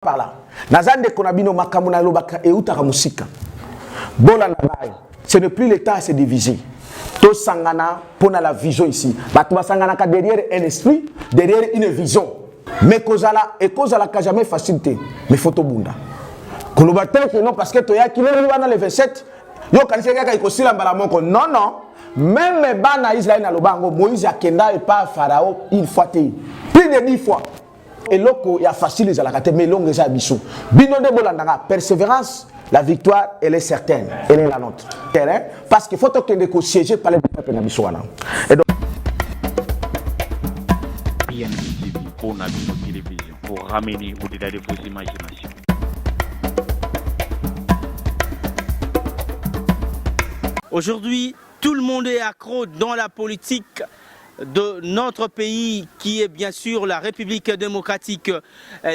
par là. Nazande konabino makamuna lobaka et utaka musika. Bola nagai. Ce n'est plus le temps à se diviser. Tout sangana pour la vision ici. Batuma sangana ka derrière un esprit, derrière une vision. Mais kozala et kozala ka jamais facilité. Mais photo bunda. Kolobatel que non parce que toya ki le wana le 27. Yo kanise ka ikosila mbala moko. Non non. Même les bana Israël na lobango Moïse akenda et pas Pharaon une fois té. Plus de 10 fois. Et loko ya facile za la kate mais longue za biso. Bino de bolandanga persévérance. La victoire, elle est certaine. Elle est la nôtre. Parce qu'il faut que nous siéger par le peuple de Bissouana. Et donc, pour Nabino Télévision, pour ramener au-delà de vos imaginations. Aujourd'hui, tout le monde est accro dans la politique de notre pays qui est bien sûr la République démocratique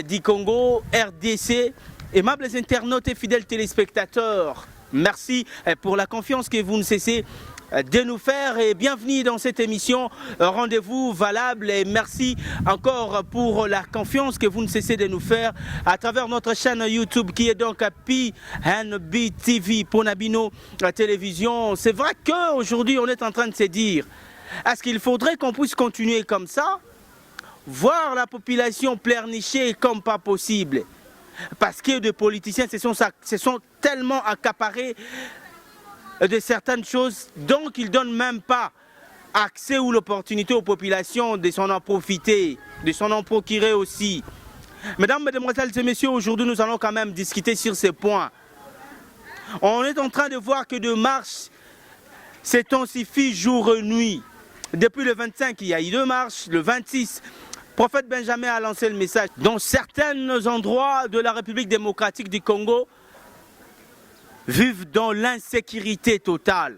du Congo, RDC. Aimables internautes et fidèles téléspectateurs, merci pour la confiance que vous ne cessez de nous faire et bienvenue dans cette émission Rendez-vous valable et merci encore pour la confiance que vous ne cessez de nous faire à travers notre chaîne YouTube qui est donc PNB TV pour Nabino Télévision. C'est vrai qu'aujourd'hui on est en train de se dire, est-ce qu'il faudrait qu'on puisse continuer comme ça, voir la population pleurnicher comme pas possible? Parce que des politiciens se sont tellement accaparés de certaines choses, donc ils ne donnent même pas accès ou l'opportunité aux populations de s'en en profiter, de s'en en procurer aussi. Mesdames, Mesdemoiselles et Messieurs, aujourd'hui nous allons quand même discuter sur ces points. On est en train de voir que de marches s'intensifient jour et nuit. Depuis le 25, il y a eu 2 marches, le 26, Prophète Benjamin a lancé le message. Dans certains endroits de la République démocratique du Congo, vivent dans l'insécurité totale.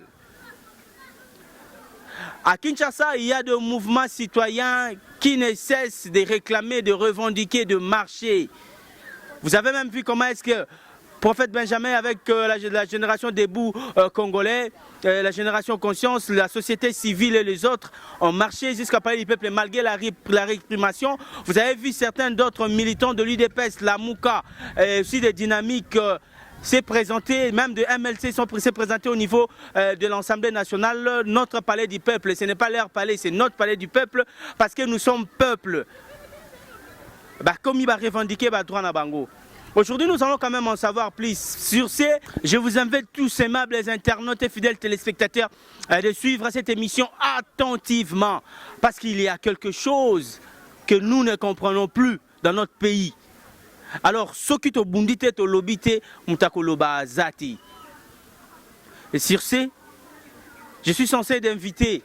À Kinshasa, il y a des mouvements citoyens qui ne cessent de réclamer, de revendiquer, de marcher. Vous avez même vu comment est-ce que Prophète Benjamin avec la génération debout congolais, la génération conscience, la société civile et les autres ont marché jusqu'à Palais du Peuple malgré la réprimation. Vous avez vu certains d'autres militants de l'UDPS, la Mouka, et aussi des dynamiques s'est présenté, même de MLC s'est présenté au niveau de l'Assemblée nationale, notre palais du peuple. Ce n'est pas leur palais, c'est notre palais du peuple parce que nous sommes peuple. Comme il va revendiquer droit na bango. Aujourd'hui, nous allons quand même en savoir plus. Sur ce, je vous invite tous aimables internautes et fidèles téléspectateurs de suivre cette émission attentivement. Parce qu'il y a quelque chose que nous ne comprenons plus dans notre pays. Alors, ce qui te bundite, te lobite, mutakoloba zati. Et sur ce, je suis censé d'inviter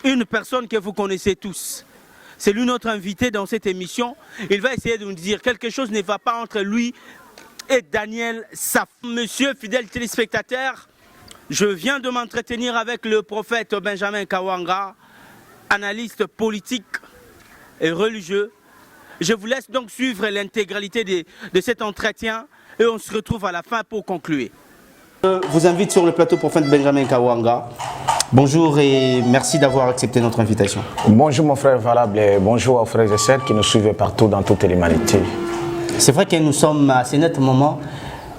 une personne que vous connaissez tous. C'est lui notre invité dans cette émission. Il va essayer de nous dire quelque chose ne va pas entre lui et Daniel Saf. Monsieur fidèle téléspectateur, je viens de m'entretenir avec le prophète Benjamin Kawanga, analyste politique et religieux. Je vous laisse donc suivre l'intégralité de cet entretien et on se retrouve à la fin pour conclure. Je vous invite sur le plateau prophète Benjamin Kawanga. Bonjour et merci d'avoir accepté notre invitation. Bonjour mon frère Valable et bonjour aux frères et sœurs qui nous suivent partout dans toute l'humanité. C'est vrai que nous sommes à ce net moment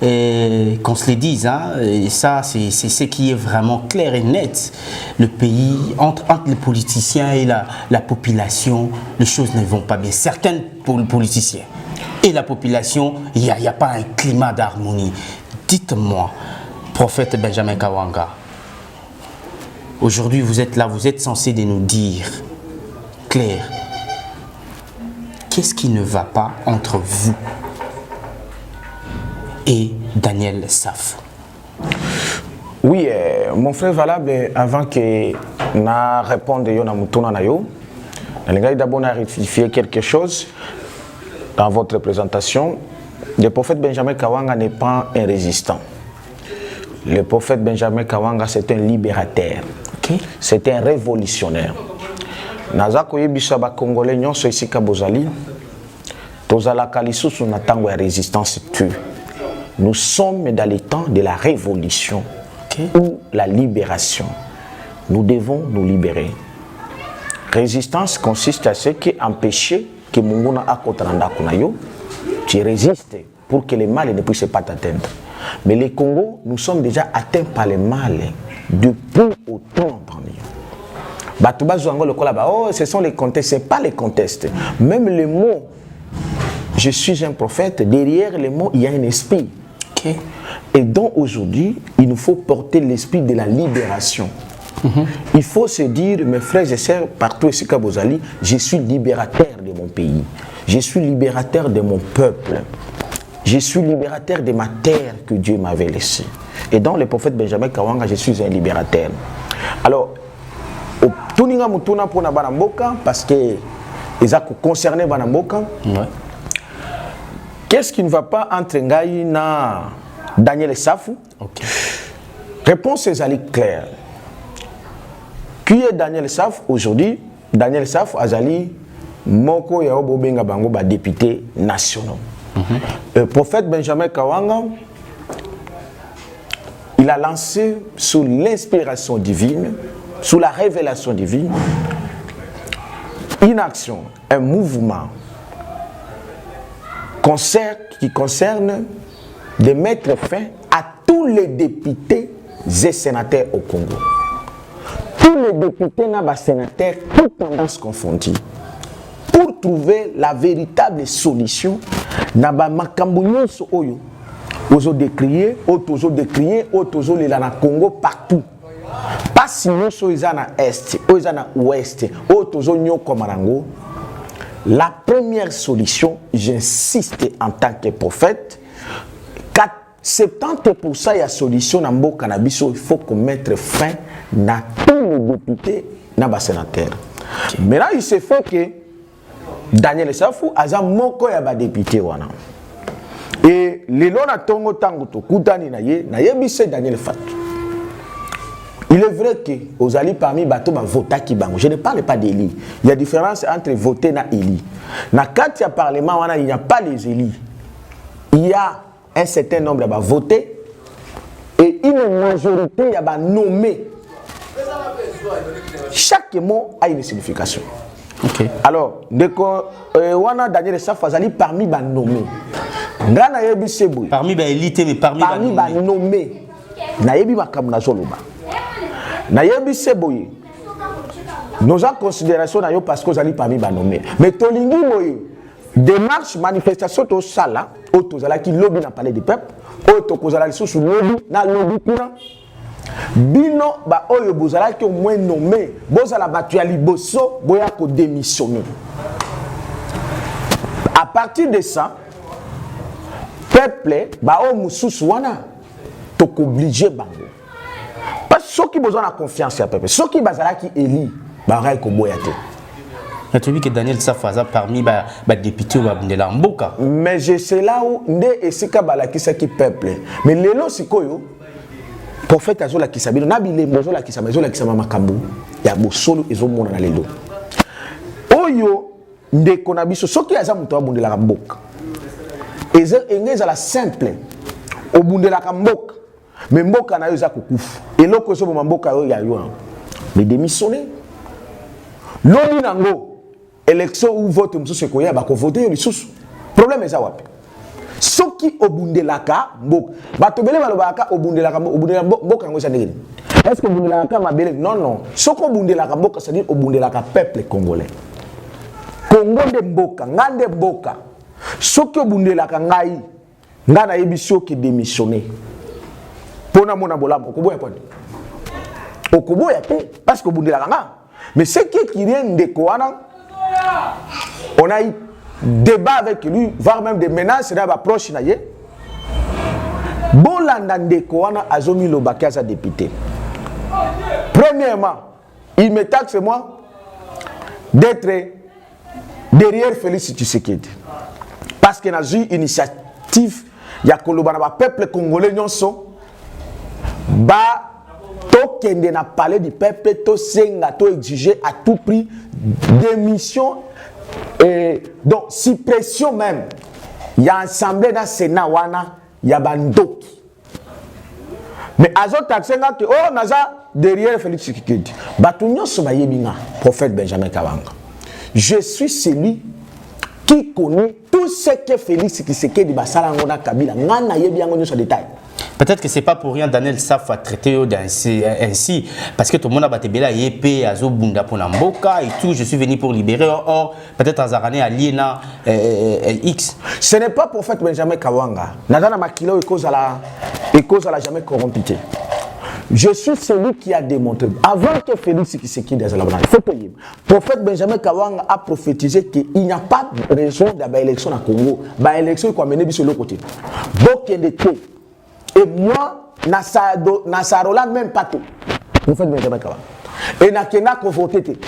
qu'on se le dise, hein, et ça c'est ce qui est vraiment clair et net. Le pays, entre les politiciens et la population, les choses ne vont pas bien. Certains politiciens et la population, il n'y a pas un climat d'harmonie. Dites-moi, prophète Benjamin Kawanga, aujourd'hui vous êtes là, vous êtes censé de nous dire, clair, qu'est-ce qui ne va pas entre vous et Daniel Saf? Oui, mon frère Valable, avant que na réponde yo na mutuna na yo, d'abord na rectifier quelque chose dans votre présentation. Le prophète Benjamin Kawanga n'est pas un résistant. Le prophète Benjamin Kawanga, c'est un libérateur. Okay. C'est un révolutionnaire. Naza koyebisa ba Congolais nyonso esika bozali. Tozalaka lisusu na tango ya résistance tue. Nous sommes dans les temps de la révolution ou la libération. Nous devons nous libérer. Résistance consiste à ce qui empêcher que mongona akotranda kunayo, tu résistes pour que les mal ne puissent pas t'atteindre. Mais les Congo, nous sommes déjà atteints par les mal depuis autant. Oh, ce sont les contestes, ce n'est pas les contestes. Même les mots, je suis un prophète, derrière les mots, il y a un esprit. Okay. Et donc aujourd'hui, il nous faut porter l'esprit de la libération. Il faut se dire, mes frères et sœurs, partout ici à Bozali, je suis libérateur de mon pays. Je suis libérateur de mon peuple. Je suis libérateur de ma terre que Dieu m'avait laissée. Et dans le prophète Benjamin Kawanga, je suis un libérateur. Alors, Tuninga Mutuna pour na Banamboka, parce que ils ont concerné Banamboka. Qu'est-ce qui ne va pas entre Ngaï na Daniel Safou? Okay. Réponse est claire. Qui est Daniel Safou aujourd'hui? Daniel Safou Azali Moko Yaobo Benga Bango ba député national. Le prophète Benjamin Kawanga, il a lancé sous l'inspiration divine, sous la révélation divine, une action, un mouvement qui concerne de mettre fin à tous les députés et sénateurs au Congo. Tous les députés et sénateurs, toutes tendances confondues, pour trouver la véritable solution na ba makambo nyonso oyo ozo décrier ozo lela na Congo partout. Pas si nyonso eza na est, ozo na ouest, ozo nyoko marango. La première solution, j'insiste en tant que prophète, 70% de la solution dans le cannabis, il faut qu'on mette fin à tous les députés et les sénateurs. Mais là, il se fait que Daniel Safou a moko ya ba député wana. Et les lona tongo tango to kutani na yebise Daniel Fatou. Il est vrai que aux alliés parmi bateau ba vota ki bango. Je ne parle pas d'Élie. Il y a différence entre voter na Élie. Na quand il y a parlement wana il n'y a pas les élus. Il y a un certain nombre de voter et une majorité ya ba nommé. Chaque mot a une signification. Okay. Alors, wana Daniel Safou azali parmi ba nommé. Ngana yebi sebo. Parmi ba élite mais parmi ba nommé. Na yebi makambo na zoloba. Na yebi sebo. Nous en considération na yo parce que azali parmi ba nommé. Mais tolingi moye démarche manifestation to sala o to zala ki lobby na palais du peuple, o to kozala sous lobby na lobby kuna. Bino ba oyo bozala ki au moins nommé bozala batu ya liboso boya ko démissionner. À partir de ça, peuple ba o mususu wana to obligé bango. Parce que ceux qui besoin de confiance ya peuple, ceux qui bazala ki éli ba ray ko boya te. Tu as vu que Daniel Safaza parmi les députés de la Mboka. Mais je sais là où ndé esika balakisa ki peuple. Mais lelo sikoyo prophète azola kisabino nabile mozola kisama zola kisama makambu ya bosolo ezomona na lelo. Oyo ndeko na biso soki aza muto abundela mboka. Engeza la simple obundela mboka. Mais mboka na yo za kukufu. Eloko so mboka yo ya yo. Mais démissionner. Loni nango élection ou vote mususu ko ya ba ko voter yo lisusu. Problème eza wapi? Soki obundelaka mboka. Bato bele balobaka obundelaka mboka ngo ndenge. Est-ce que obundelaka mabele? Non non. Soko obundelaka mboka c'est-à-dire obundelaka peuple congolais. Congo de mboka, ngande mboka. Soki obundelaka ngai, ngana yebisio ki démissionner. Pona mona bolamo okoboya poni. Okoboya te parce que obundelaka nga. Mais ce qui vient de Koana, on a eu débat avec lui, voire même des menaces dans la proche naye. Bolanda de Koana a zomi le bakaza député. Premièrement, il me taxe moi d'être derrière Félix Tshisekedi. Parce qu'il a eu une initiative, il y a le peuple congolais nyonso ba tokende na parler du peuple, to senga, to exiger à tout prix démission et donc suppression même. Il y a assemblée dans le Sénat wana, il y a bandoki. Mais azot taxenga que oh naza derrière Félix Tshisekedi. Batunyo sobayebinga prophète Benjamin Kawanga. Je suis celui qui connaît tout ce que Félix Tshisekedi basala ngona Kabila ngana yebi yango nyonso détail. Peut-être que c'est pas pour rien Daniel Saf a traité ainsi parce que tout le monde a battu bela yépé azo bunda pour mboka et tout, je suis venu pour libérer. Or peut-être Azarane aliena X. Ce n'est pas prophète Benjamin Kawanga. Nadana makilo et cause à la jamais corrompu. Je suis celui qui a démontré, avant que Félix Tshisekedi il faut payer. Prophète Benjamin Kawanga a prophétisé qu'il n'y a pas de raison d'avoir élection au Congo. Bah élection qui a mené sur l'autre côté. Et moi, Nasarola même pas tout. Prophète Benjamin Kawanga. Et n'a qu'à voter.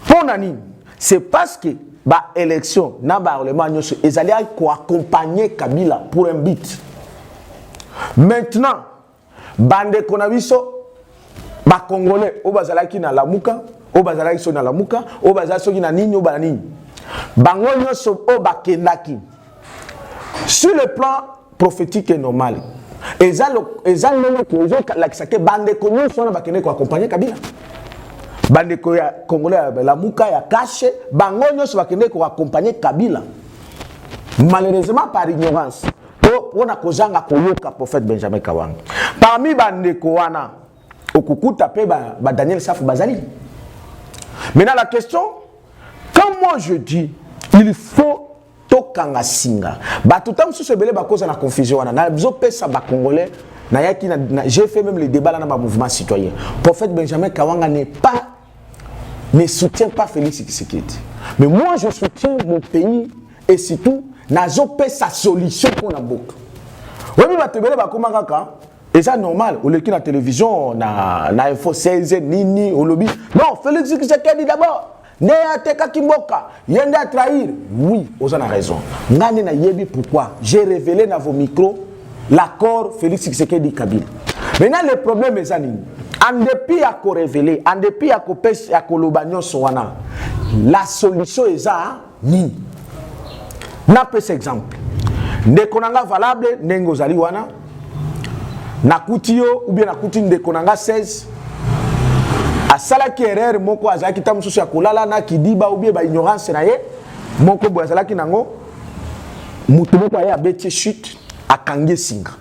Pour Nani, c'est parce que bah élection, n'a pas ils allaient accompagner Kabila pour un but. Maintenant, bande konabiso ba congolais o bazalaki na lamuka o bazalaki so na lamuka o bazalaki na nini o ba nini bango nyoso o bakendaki sur le plan prophétique et normal ezalo que la kisake bande konyoso na bakende ko accompagner Kabila bande ko ya congolais ya lamuka ya cache bango nyoso bakende ko accompagner Kabila malheureusement par ignorance. On a kozanga koyoka prophète Benjamin Kawanga. Parmi bandeko wana okukuta pe ba Daniel Saf bazali. Maintenant la question, quand moi je dis il faut tokanga singa. Ba tout temps sous belé ba cause na confusion wana. Na biso pesa ba congolais na yaki na j'ai fait même les débats là dans ma mouvement citoyen. Prophète Benjamin Kawanga ne soutient pas Félix Tshisekedi. Mais moi je soutiens mon pays et surtout nazo pe sa solution pour la book. Oui, mais batebele ba koma kaka. Et ça normal, au leki na télévision na info 16 nini au lobby. Non, Félix Tshisekedi d'abord. Ne ateka kimboka, yende à trahir. Oui, vous avez raison. Ngane na yebi pourquoi j'ai révélé dans vos micros l'accord Félix Tshisekedi Kabila. Maintenant le problème est ça nini. En dépit à ko révéler, en dépit à ko pèse à ko lobanyo soana. La solution est ça nini. Na pes exemple ndekonanga valable nengo zali wana nakuti yo ou bien nakuti ndekonanga 16 asala ki erreur moko azaki tamususu ya kolala na kidiba ou bien ba ignorance na ye moko bo azalaki nango mutu moko ya beti chute akange singa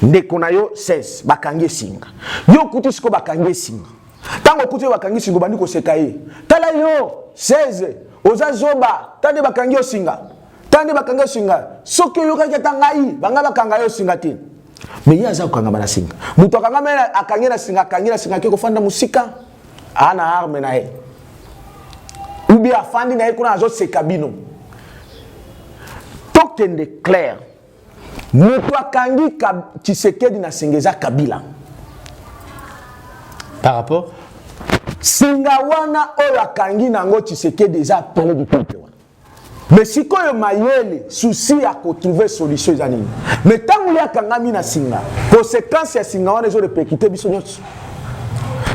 ndekona yo 16 bakange singa yo kuti siko bakange singa tango kuti bakange singa bandi ko sekaye tala yo 16 oza zoba tande bakangi yo singa tande bakangi yo singa soki yo kaka tangai banga bakanga yo singa te mais yaza kanga bana singa muto akanga mena akangi na singa ke ko fanda musika ana arme na ye ubi afandi na ye kuna azo sekabino tokende clair muto akangi Tshisekedi na singeza Kabila par rapport singa wana oyo akangi nango Tshisekedi déjà parlé du peuple wana. Mais si koyo mayele souci à trouver solution za nini. Mais tangu ya kangami na singa, conséquence ya singa wana ezo repékité biso nyotso.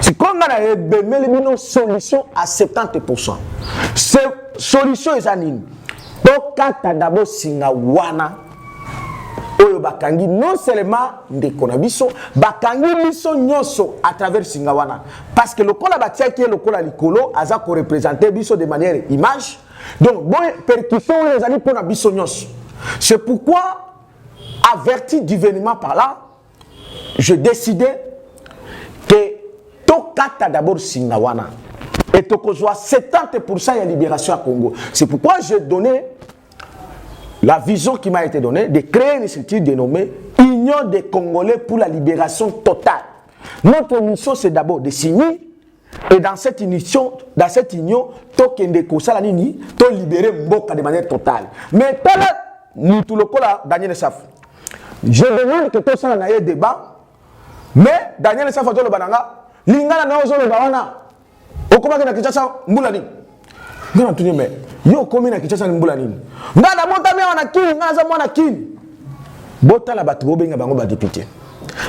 Si konga na ebemeli bino solution à 70%. C'est solution za nini. Donc quand d'abord singa wana oyo bakangi non seulement ndekona biso bakangi biso nyoso à travers singawana parce que le kola batia qui est le kola likolo aza ko représenter biso de manière image donc bon percussion les amis pour na biso nyoso c'est pourquoi averti divinement par là je décidais que tokata d'abord singawana et tokozwa 70% de libération à Congo. C'est pourquoi j'ai donné la vision qui m'a été donnée de créer une structure dénommée Union des Congolais pour la libération totale. Notre mission, c'est d'abord de signer et dans cette union, tokende kosala nini, to libérer Mboka de manière totale. Mais nous tout le là, Daniel Saf. Je demande que tout ça n'aille débat, mais Daniel Saf a dit le bananga, lingala na ozo le bawana. Okomaka na Kinshasa mbula nini? Ngana tunye me. Yo komi na Kinshasa mbula nini? Ngana monta me wana kini, ngana za mwana kini. Bota la batu bobenga bango ba député.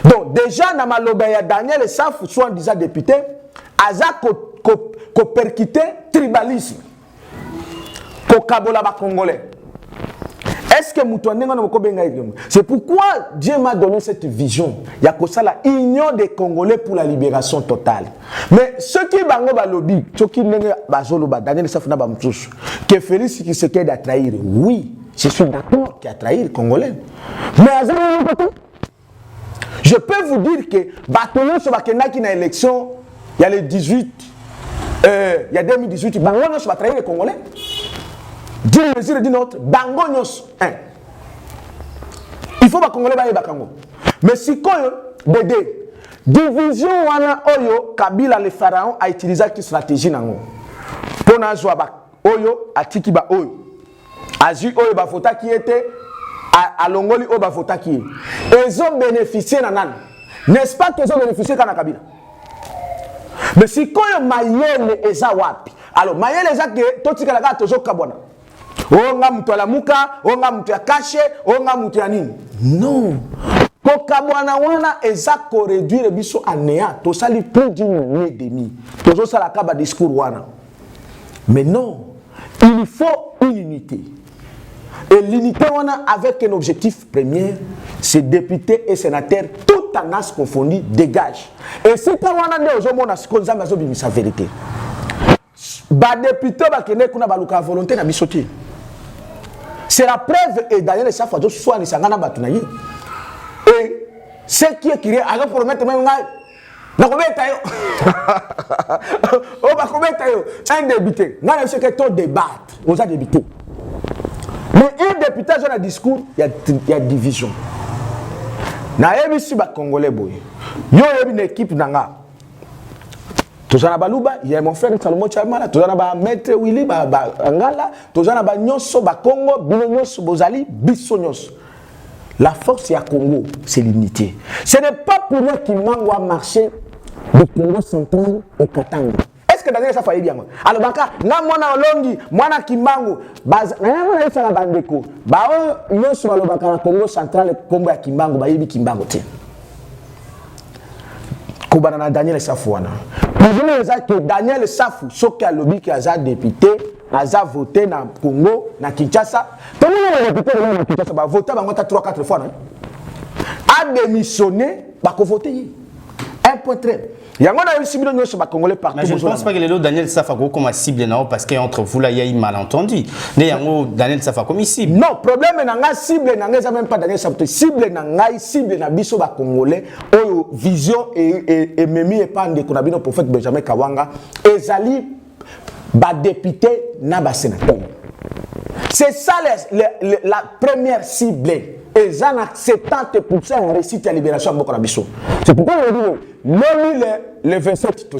Donc déjà na maloba ya Daniel Saf soit disant député, aza ko percuter tribalisme. Ko kabola ba congolais. Est-ce que c'est pourquoi Dieu m'a donné cette vision. Il y a que ça la union des Congolais pour la libération totale. Mais ceux qui bango balobi, ceux qui n'ont pas Daniel Safuna Bamtouche, que Félix Tshisekedi a trahir, oui, je suis d'accord qu'il a trahi les Congolais. Mais je peux vous dire que Batono sur Bakena qui n'a élection, il y a le 18, il y a 2018, bango va trahir les Congolais. Dieu mesure dit notre bango nyos. Il faut pas Congolais bailler bakango. Mais si koyo bébé division wana oyo Kabila le pharaon a utilisé cette stratégie nango. Pona zwa ba oyo atiki ba oyo. Azu oyo ba vota qui était à Longoli oyo ba vota qui. Ils ont bénéficié nanan. N'est-ce pas qu'ils ont bénéficié kana Kabila? Mais si koyo mayele eza wapi? Alors mayele eza ke totika la gato zo kabona. Onga mtu ala muka, onga mtu ya kashe, onga mtu ya nini? Non. Kokabwana wana ezako réduire biso anéa. To sali plus d'une année et demie. Tozo sala kaba discours wana. Mais non. Il faut une unité. Et l'unité wana avec un objectif premier, c'est députés et sénateurs, tout en as confondu, dégage. Et c'est quand wana ne ozomona sikonza mazo bimisa vérité. Ba député ba kene kuna baluka volonté na bisoti. C'est la preuve et Daniel Safwa do soit ni sangana batunayi. Et ce qui est créé à promettre même ngai na kobeta yo. O ba kobeta yo un député. Na ce que to débattre, aux a député. Mais un député dans un discours, il y a division. Na ebisi ba congolais boy. Yo une équipe nanga. Tozana baluba, il y a mon frère Salomon Chamala, tozana ba maître Willy ba ngala, tozana ba nyonso ba Congo, bino nyonso bozali biso nyonso. La force ya Congo, c'est l'unité. Ce n'est pas pour nous qui mango à marcher du Congo central au Katanga. Est-ce que Daniel ça fait bien? Alors baka na mwana olongi, mwana Kimbangu, baza na mwana isa na bandeko. Ba o nyonso ba lobaka na Congo central Congo ya Kimbangu, ba yebi Kimbangu te. Kobana Daniel Safouana. Que Daniel Safou, ce qui a lobby qui a député, a voté dans Congo, dans Kinshasa. Tout le monde a député dans Kinshasa, a voté 3-4 fois. A démissionné, a voté. Un point très. Il y a un cible de Congolais partout. Mais je ne pense pas que les Daniel Safako comme cible parce qu'entre vous là il y a un malentendu. Mais il y a Daniel Safako comme cible. Non, problème est que cible n'est même pas Daniel Safako. Cible n'est cible n'a biso ba Congolais. Oyo vision et memi et pas de konabino prophète Benjamin Kawanga. Ezali ba député na ba sénateur. C'est ça la première cible. Et ça a 70% en réussite à la libération de Bokonabiso. C'est pourquoi on dit le 27,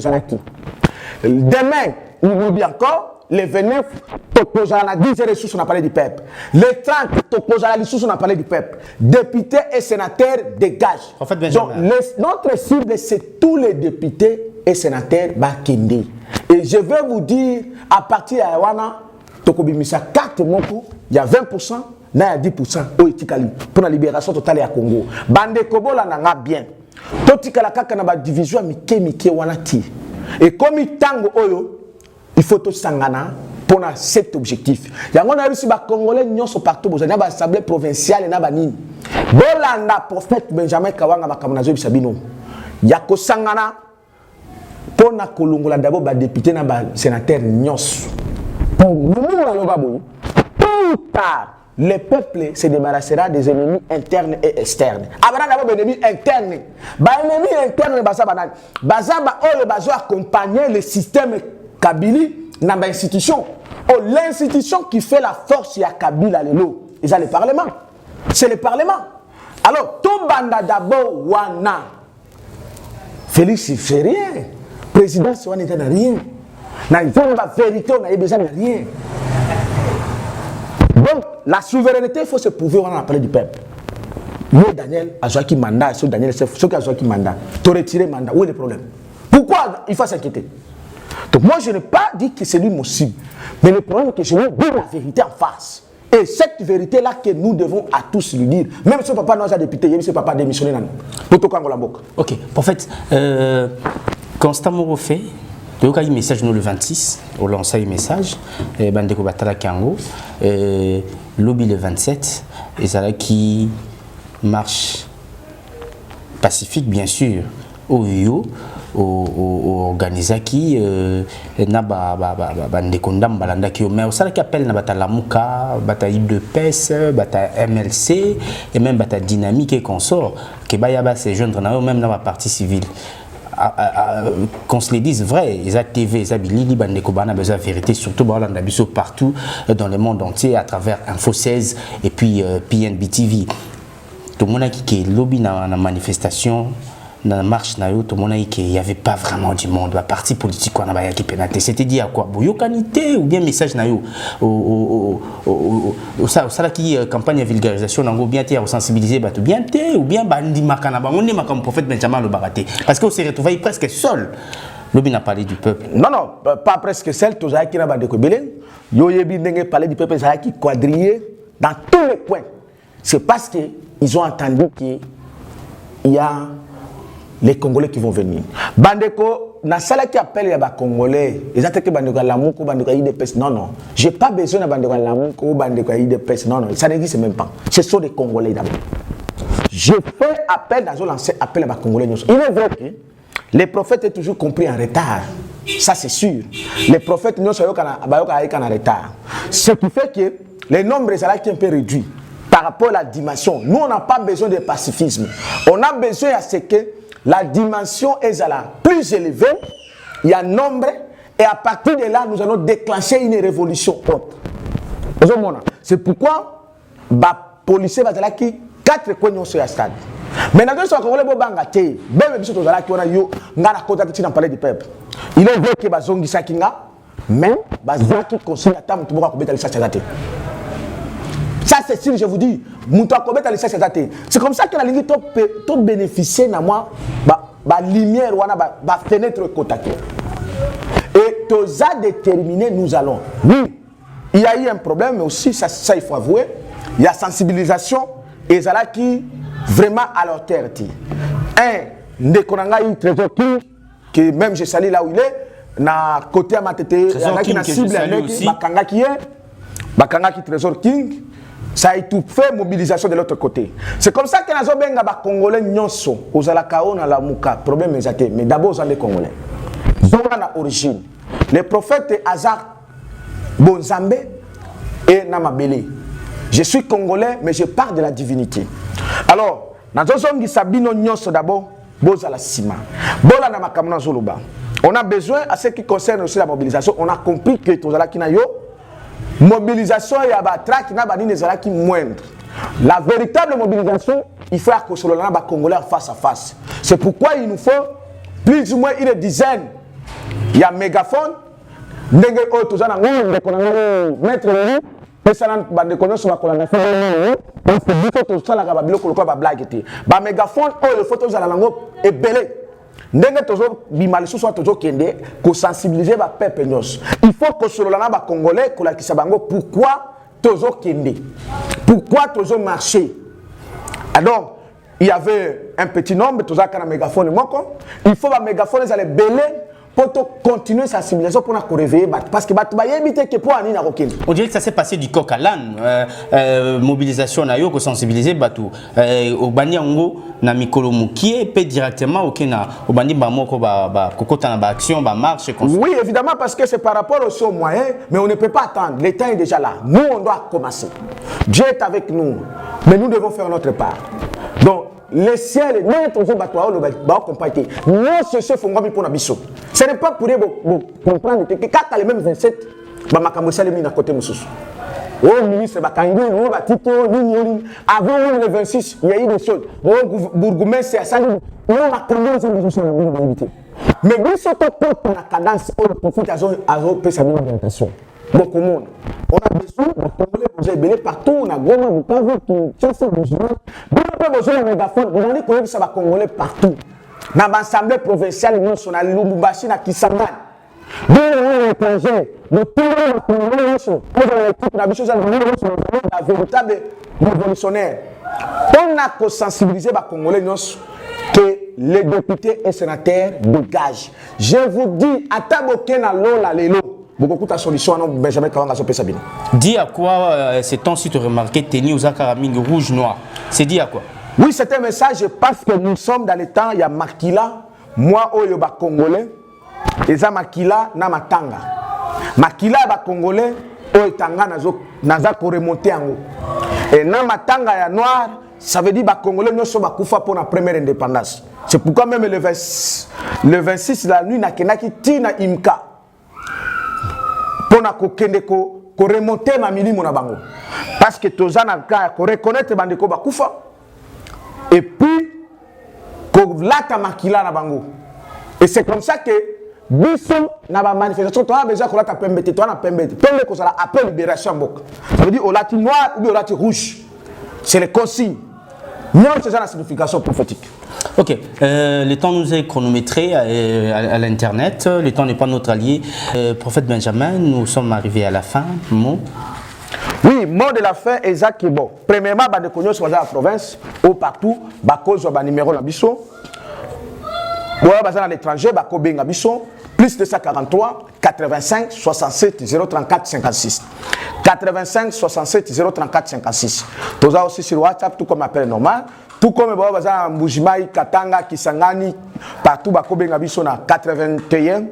demain, on nous dit encore, le 29, on a 10 ressources, on a parlé du peuple. Le 30, on a les ressources, on a parlé du peuple. Députés et sénateurs dégagent. En fait, donc, notre cible, c'est tous les députés et sénateurs Bakende. Et je vais vous dire, à partir de Wana, Tokobimisa 4 moko, il y a 20%. Il y a 10% pour la libération totale du Congo. Bande Kobola n'a bien. Tout la kaka na ba division mike wanati. Et comme tango oyo, il faut tout sangana pour cet objectif. Il y a un réussi ba Congolais nyonso partout vous avez ba assemblée provinciale na ba nini. Bolanda prophète Benjamin Kawanga makamnazo bisabino. Ya ko sangana pour na kolongola d'abord ba député na ba sénateur nyonso. Pour nous na ba boy. Tout tard le peuple se débarrassera des ennemis internes et externes. Abana d'abord ennemis internes. Ba ennemis internes bazaba bazaba oyo bazo accompagner le système Kabili dans l'institution. Oh, l'institution qui fait la force ya Kabila lelo, ils ont le parlement. C'est le parlement. Alors tout banda d'abord wana. Félix il fait rien. Président Soane n'a rien. Na il fait la vérité on a besoin de rien. Donc, la souveraineté, il faut se prouver, on a parlé du peuple. Nous, Daniel, a joué qui mandat, ceux Daniel, ceux qui ont joué qui mandat, tu retiré mandat, où est le problème? Pourquoi il faut s'inquiéter? Donc, moi, je n'ai pas dit que c'est lui mon cible. Mais le problème, c'est que je veux dire la vérité en face. Et cette vérité-là que nous devons à tous lui dire. Même si papa n'a pas député, même si papa a démissionné, pour tout le monde. Ok, prophète, Constant Morofé, Donc, il y a un message nous le 26, on lance un message, Bandeko Batala Kango, lobby le 27, et ça là qui marche pacifique, bien sûr, au organisé qui na bandeko ndambalanda qui mais ça qui appelle na batalamuka bataille de PES bata MLC et même bata dynamique et consort que ba ya se joindre na même na partie civile. Qu'on se le dise vrai, les TV, les Abilili, Bandeko Bana, besoin de vérité, surtout partout dans le monde entier à travers Info 16 et puis PNB TV. Tout le monde qui est lobby dans la manifestation, dans la marche, tout le monde qui il n'y avait pas vraiment du monde. La parti politique, c'était dit à quoi? Boyokanité ou bien message ça qui campagne de vulgarisation, bien à sensibiliser, bien ou bien bandi makana, on est comme prophète Benjamin le baraté. Parce qu'on s'est retrouvé presque seul. Lobby n'a parlé du peuple. Non, pas presque seul. Tout ça qui n'a pas de Kobelen. Yoyebi n'a parlé du peuple, ça qui quadrillé dans tous les points. C'est parce qu'ils ont entendu qu'il y a les Congolais qui vont venir. Bandeko, na sala qui appelle les Congolais, ils attendent que Bandeko Lamuko, Bandeko IDPS. Non, j'ai pas besoin de Bandeko Lamuko, Bandeko IDPS. Non, ça n'existe même pas. Ce sont des Congolais d'abord. Je fais appel, dans un lancé appel à Congolais. Il est vrai que les prophètes sont toujours compris en retard. Ça c'est sûr. Les prophètes ne sont pas en retard. Ce qui fait que les nombres sont un peu réduits par rapport à la dimension. Nous, on n'a pas besoin de pacifisme. On a besoin à ce que la dimension est plus élevée, il y a nombre, et à partir de là, nous allons déclencher une révolution autre. C'est pourquoi les policiers vont être 4 coins sur le stade. Maintenant, nous sommes Congolais, nous avons parlé du peuple. Il est vrai que les gens Sakinga, mais les gens qui construisent la table, ils vont ça c'est sûr, je vous dis. C'est comme ça que la ligne tout bénéficier de moi, la lumière, la fenêtre contactée. Et tout ça déterminé, nous allons. Oui, il y a eu un problème, mais aussi, ça il faut avouer, il y a sensibilisation et ça là qui vraiment à leur terre. Un, Konanga eu Trésor King, que même je salue là où il est, na côté à ma tête, il y a qui cible Bakanga qui est, Bakanga qui Trésor King. Ça a tout fait mobilisation de l'autre côté. C'est comme ça que nous avons des Congolais nyonso aux alakao na la muka problème exacté mais d'abord aux les Congolais. Zonga na origine. Les prophètes Azar Bonzambe et Namabele. Je suis Congolais mais je parle de la divinité. Alors, nous avons sabino nyonso d'abord boza la sima. Bola na makamuna zoluba. On a besoin à ce qui concerne aussi la mobilisation, on a compris que tous alaki na yo mobilisation et abattra qui n'a pas dit qui moindre. La véritable mobilisation, il faut que sur le Congolais face à face. C'est pourquoi il nous faut plus ou moins une dizaine. Il y a mégaphone, mettre ndenge tozo bimalisu soit tozo kende ko sensibiliser ba peuple nyos. Il faut que sur le ba congolais ko la kisabango pourquoi tozo kende. Pourquoi tozo marcher. Alors, il y avait un petit nombre tozo kana mégaphone moko. Il faut ba mégaphone les aller belé pour continuer sa sensibilisation pour nous réveiller parce que batu ba yebite que pour ani na kokende. On dirait que ça s'est passé du coq à l'âne. Mobilisation na yo ko sensibiliser batu au banyango na mikolo mukie peut directement okena au bandi ba moko ba kokota na ba action ba marche comme ça. Oui, évidemment parce que c'est par rapport aux moyens mais on ne peut pas attendre. Le temps est déjà là. Nous on doit commencer. Dieu est avec nous mais nous devons faire notre part. Donc le ciel, nous sommes compagnie. Nous ce pour Nabiso. Ce n'est pas pour comprendre que quand les mêmes 27, à côté de au ministre Bakangi, avant le 26, il y a eu des choses. Au bourgmestre, c'est à la mais nous sommes pour la cadence, on profite à sa orientation. Beaucoup de monde. On a besoin de Congolais, vous avez belé partout, on a Goma, Bukavu, Kinshasa, Bujumbura. Nous avons besoin d'un mégaphone. Vous allez connaître ça va Congolais partout. Dans l'Assemblée provinciale, nous sommes à Lubumbashi, à Kisangani. Nous avons l'étranger. Nous avons Congolais, nous sommes la véritable révolutionnaire. On a sensibilisé les Congolais que les députés et sénateurs dégagent. Je vous dis, Ataboke na lola lelo. Beaucoup de solutions, Benjamin Kawanga Sabino. Dis à quoi c'est ensuite remarqué Teni aux Akaraming rouge noir. C'est dit à quoi? Oui, c'est un message parce que nous sommes dans le temps, il y a Makila, moi, Oyoba Congolais, et ça Makila, na Matanga. Makila, ba Congolais, Oyotanga, naza ko remonter en haut. Et na Matanga, ya noir, ça veut dire que les Congolais ne sont pas koufa pour la première indépendance. C'est pourquoi même le 26 de la nuit, Nakenaki Tina Imka. Pour remonter ma mili mon bango. Parce que Tozana reconnaître Bandeko Bakoufa. Et puis, Lata Makila na bango. Et c'est comme ça que Bisson na ba manifestation, tu as besoin que la pembe, tu as pembe, pembe que ça appelle libération boc. Ça veut dire au lati noir ou au lati rouge. C'est les consignes. Non, c'est ça la signification prophétique. Ok, le temps nous est chronométré à l'internet, le temps n'est pas notre allié. Prophète Benjamin, nous sommes arrivés à la fin. Mot. Oui, mot de la fin, exact qui est bon. Premièrement, de connaître sur la province, ou partout, cause de numéro la bisson. À l'étranger, benga bisson, plus 243 85 67 034 56. 85 67 034 56. Tous aussi sur WhatsApp, tout comme appel normal. Tout comme Mbujimai, Katanga, Kisangani, partout, benga bisson na 81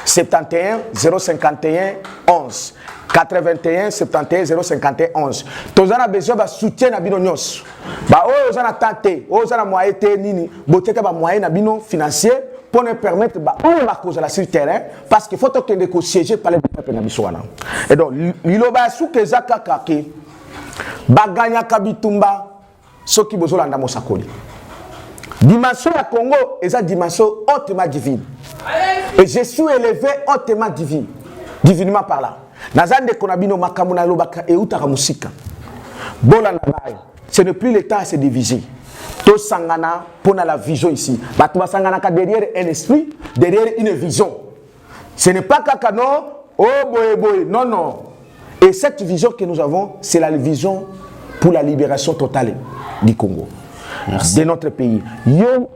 71 051 11. 81 71 051 11. Tous a besoin de soutien à Binonyos. Aux a tenté, aux a moyen nini, beauté moyen financier pour nous permettre de cause la sur le terrain parce qu'il faut que nous siéger par les peuples na biswana. Et donc liloba souke zaka kake baganya kabitumba soki bozolanda mosakoli. Dimension ya Congo est une dimension hautement divine. Et je suis élevé hautement divine, divinement par là. Nazande konabino makamuna lobaka e utaka musika. Bola nabai. Ce n'est plus le temps à se diviser. Tout sangana pour la vision ici. Batouba sangana derrière un esprit, derrière une vision. Ce n'est pas kakano, oh boy boy, non non. Et cette vision que nous avons, c'est la vision pour la libération totale du Congo. Merci. De notre pays. Yo,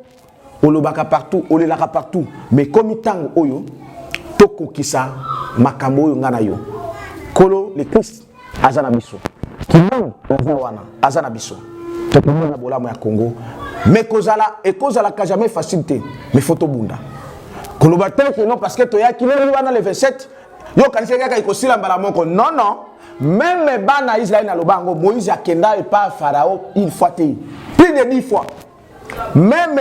olobaka partout, olelaka partout. Mais comme itango oyo, toko kisa makambo oyo ngana yo. Kolo le Christ azana biso. Kimon wana azana biso. Topomona na bolamo ya Congo. Mais kozala et kozala ka jamais facilité. Mais photo bunda. Kolo batel que non parce que toya kileli wana le 27 yo kanisa kaka ikosila mbala moko. Non non. Même les bana Israël na lobango Moïse akenda et pas Pharaon une fois plus de 10 fois. Même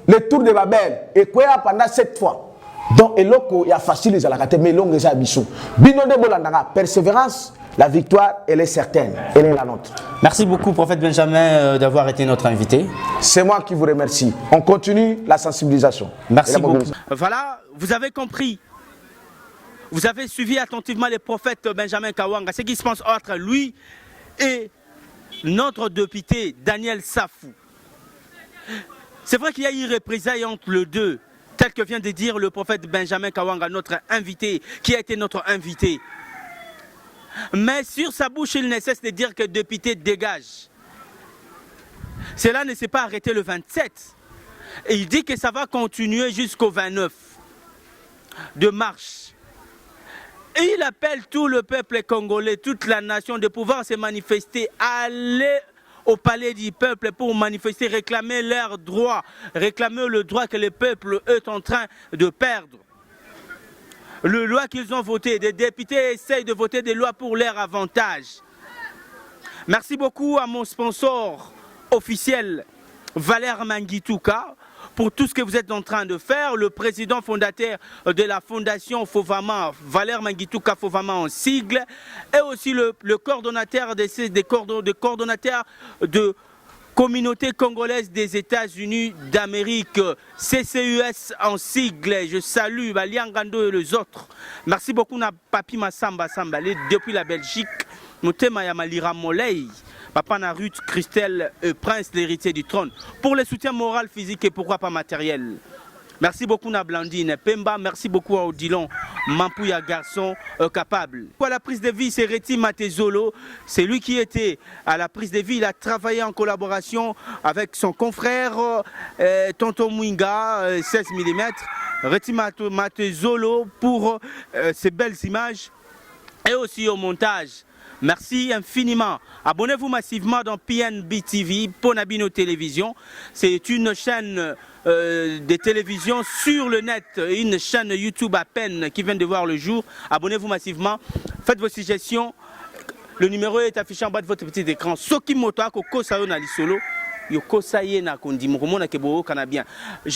le tour de Babel et quoi pendant 7 fois. Donc, il y a facile les alakate, mais longue les abissons. Bino de Bolandanga, persévérance, la victoire, elle est certaine. Elle est la nôtre. Merci beaucoup, prophète Benjamin, d'avoir été notre invité. C'est moi qui vous remercie. On continue la sensibilisation. Merci beaucoup. Voilà, vous avez compris. Vous avez suivi attentivement les prophètes Benjamin Kawanga, ce qui se passe entre lui et notre député Daniel Safou. C'est vrai qu'il y a une représailles entre les deux. Tel que vient de dire le prophète Benjamin Kawanga, notre invité, qui a été notre invité. Mais sur sa bouche, il ne cesse de dire que le député dégage. Cela ne s'est pas arrêté le 27. Et il dit que ça va continuer jusqu'au 29 de mars. Et il appelle tout le peuple congolais, toute la nation, de pouvoir se manifester, aller au palais du peuple pour manifester, réclamer leurs droits, réclamer le droit que le peuple est en train de perdre. Le loi qu'ils ont voté, des députés essayent de voter des lois pour leur avantage. Merci beaucoup à mon sponsor officiel, Valère Mangituka, pour tout ce que vous êtes en train de faire. Le président fondateur de la fondation Fovama, Valère Mangituka Fovama en sigle, et aussi le coordonnateur des coordonnateurs de communauté congolaise des États-Unis d'Amérique, CCUS en sigle. Je salue Baliangando et les autres. Merci beaucoup na Papi Massamba Samba depuis la Belgique. Motema Yamalira Molei. Papa na Ruth, Christelle, Prince, l'héritier du trône. Pour le soutien moral, physique et pourquoi pas matériel. Merci beaucoup à Blandine Pemba, merci beaucoup à Odilon Mampouya, garçon capable. Pour la prise de vie, c'est Reti Matezolo, c'est lui qui était à la prise de vie, il a travaillé en collaboration avec son confrère Tonton Mwinga, 16 mm, Reti Matezolo pour ces belles images et aussi au montage. Merci infiniment. Abonnez-vous massivement dans PNB TV, Ponabino Télévision. C'est une chaîne de télévision sur le net, une chaîne YouTube à peine qui vient de voir le jour. Abonnez-vous massivement. Faites vos suggestions. Le numéro est affiché en bas de votre petit écran. Soki Moto Koko Sayo na lisolo. Je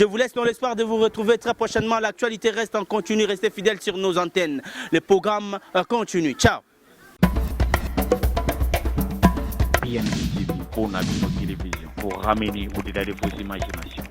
vous laisse dans l'espoir de vous retrouver très prochainement. L'actualité reste en continu. Restez fidèles sur nos antennes. Le programme continue. Ciao. PNB TV, Ponabino Télévision, pour ramener au-delà de vos imaginations.